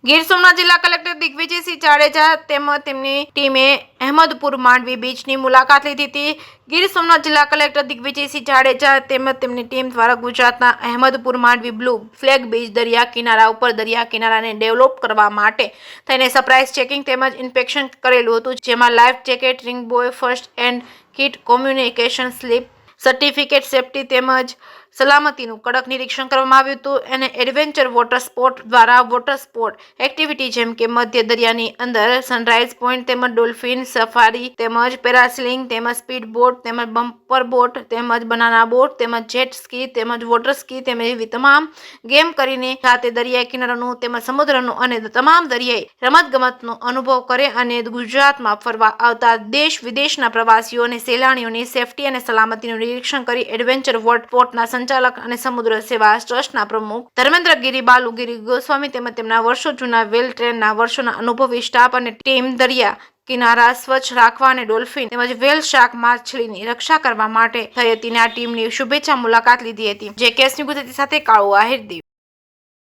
ગીર સોમનાથ જિલ્લા કલેક્ટર દિગ્વિજયસિંહ જાડેજા તેમજ તેમની ટીમે અહેમદપુર માંડવી બીચની મુલાકાત લીધી હતી। ગીર સોમનાથ જિલ્લા કલેક્ટર દિગ્વિજયસિંહ જાડેજા તેમજ તેમની ટીમ દ્વારા ગુજરાતના Ahmedpur Mandvi blue flag beach દરિયા કિનારા ઉપર દરિયા કિનારાને ડેવલપ કરવા માટે થઈને સરપ્રાઇઝ ચેકિંગ તેમજ ઇન્સ્પેક્શન કરેલું હતું, જેમાં life jacket, ring buoy, first aid kit, communication slip, certificate, safety તેમજ સલામતીનું કડક નિરીક્ષણ કરવામાં આવ્યું હતું। અને એડવેન્ચર વોટર સ્પોર્ટ દ્વારા વોટર સ્પોર્ટ એક્ટિવિટી જેમ કે મધ્ય દરિયાની અંદર સનરાઇઝ પોઈન્ટ તેમજ ડોલ્ફિન સફારી તેમજ પેરાસિલિંગ તેમજ સ્પીડ બોટ તેમજ બમ્પર બોટ તેમજ બનાના બોટ તેમજ જેટ સ્કી તેમજ વોટર સ્કી તેમજ એવી તમામ ગેમ કરીને સાથે દરિયાઈ કિનારાનું તેમજ સમુદ્રનું અને તમામ દરિયાઈ રમતગમતનો અનુભવ કરે અને ગુજરાતમાં ફરવા આવતા દેશ વિદેશના પ્રવાસીઓ અને સહેલાણીઓની સેફટી અને સલામતીનું નિરીક્ષણ કરી એડવેન્ચર વોટર સ્પોર્ટના સંચાલક અને સમુદ્ર સેવા ટ્રસ્ટના પ્રમુખ ધર્મેન્દ્રગીરી બાલુગીરી ગોસ્વામી તેમજ તેમના વર્ષો જૂના વેલ ટ્રેનના વર્ષોના અનુભવી સ્ટાફ અને ટીમ દરિયા કિનારા સ્વચ્છ રાખવા અને ડોલ્ફિન તેમજ વેલ શાર્ક માછલીની રક્ષા કરવા માટે થઈ હતી। આ ટીમની શુભેચ્છા મુલાકાત લીધી હતી। જે કેસની ગુજરાતી સાથે કાળુ આહિર દીવ।